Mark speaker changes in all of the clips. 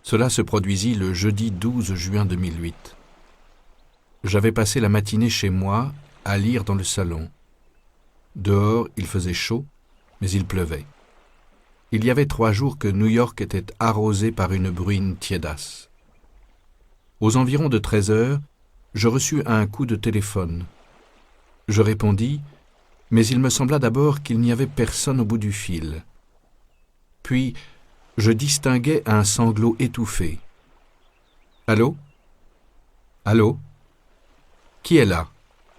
Speaker 1: Cela se produisit le jeudi 12 juin 2008. J'avais passé la matinée chez moi, à lire dans le salon. Dehors, il faisait chaud, mais il pleuvait. Il y avait 3 jours que New York était arrosée par une bruine tiédasse. Aux environs de 13 heures, je reçus un coup de téléphone. Je répondis, mais il me sembla d'abord qu'il n'y avait personne au bout du fil. Puis, je distinguai un sanglot étouffé. « Allô ? Allô ? Qui est là ?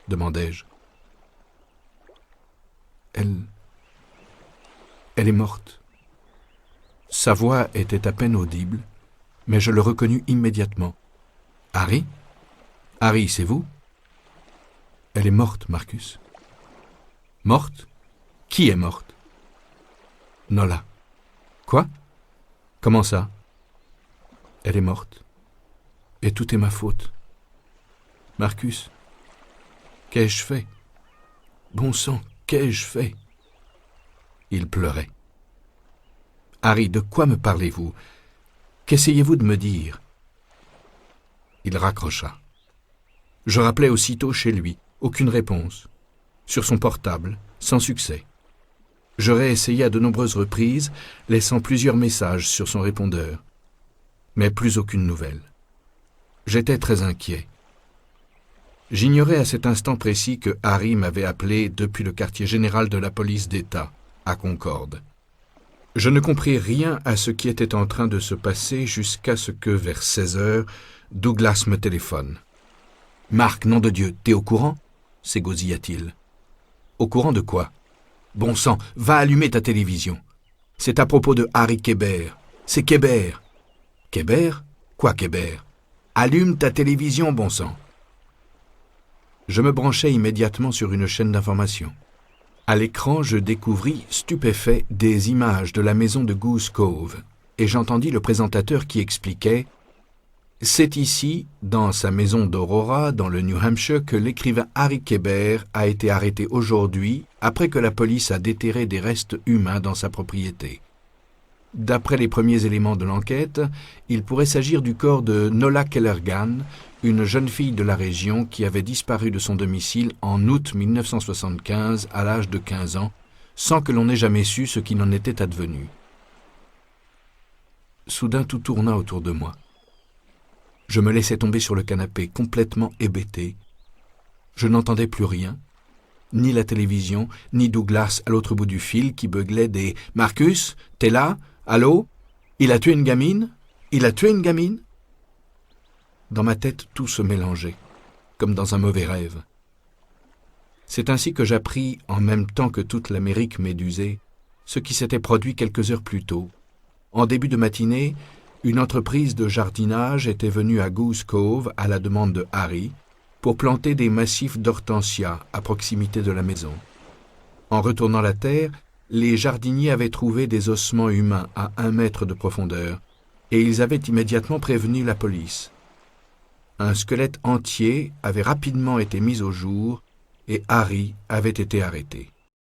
Speaker 1: demandai-je. Elle est morte. Sa voix était à peine audible, mais je le reconnus immédiatement. « Harry ? Harry, c'est vous ? Elle est morte, Marcus. » « Morte ? Qui est morte ? » ?»« Nola. »« Quoi ? Comment ça ? » ?»« Elle est morte. Et tout est ma faute. Marcus, qu'ai-je fait ? Bon sang, qu'ai-je fait ? Il pleurait. « Harry, de quoi me parlez-vous ? Qu'essayez-vous de me dire ? » Il raccrocha. Je rappelai aussitôt chez lui, aucune réponse. Sur son portable, sans succès. Je réessayai à de nombreuses reprises, laissant plusieurs messages sur son répondeur. Mais plus aucune nouvelle. J'étais très inquiet. J'ignorais à cet instant précis que Harry m'avait appelé depuis le quartier général de la police d'État, à Concorde. Je ne compris rien à ce qui était en train de se passer jusqu'à ce que, vers 16 heures, Douglas me téléphone. « Marc, nom de Dieu, t'es au courant ?» s'égosilla-t-il. « Au courant de quoi ? Bon sang, va allumer ta télévision. C'est à propos de Harry Kébert. C'est Kébert. »« Kébert ? Quoi Kébert ? Allume ta télévision, bon sang. » Je me branchai immédiatement sur une chaîne d'information. À l'écran, je découvris, stupéfait, des images de la maison de Goose Cove, et j'entendis le présentateur qui expliquait « C'est ici, dans sa maison d'Aurora, dans le New Hampshire, que l'écrivain Harry Kébert a été arrêté aujourd'hui, après que la police a déterré des restes humains dans sa propriété. D'après les premiers éléments de l'enquête, il pourrait s'agir du corps de Nola Kellergan, une jeune fille de la région qui avait disparu de son domicile en août 1975 à l'âge de 15 ans, sans que l'on ait jamais su ce qu'il en était advenu. » Soudain, tout tourna autour de moi. Je me laissai tomber sur le canapé, complètement hébété. Je n'entendais plus rien, ni la télévision, ni Douglas à l'autre bout du fil qui beuglait des « Marcus, t'es là ? Allô ? Il a tué une gamine ? Il a tué une gamine ?» Dans ma tête, tout se mélangeait, comme dans un mauvais rêve. C'est ainsi que j'appris, en même temps que toute l'Amérique médusée, ce qui s'était produit quelques heures plus tôt. En début de matinée, une entreprise de jardinage était venue à Goose Cove à la demande de Harry pour planter des massifs d'hortensias à proximité de la maison. En retournant la terre, les jardiniers avaient trouvé des ossements humains à 1 mètre de profondeur et ils avaient immédiatement prévenu la police. Un squelette entier avait rapidement été mis au jour et Harry avait été arrêté.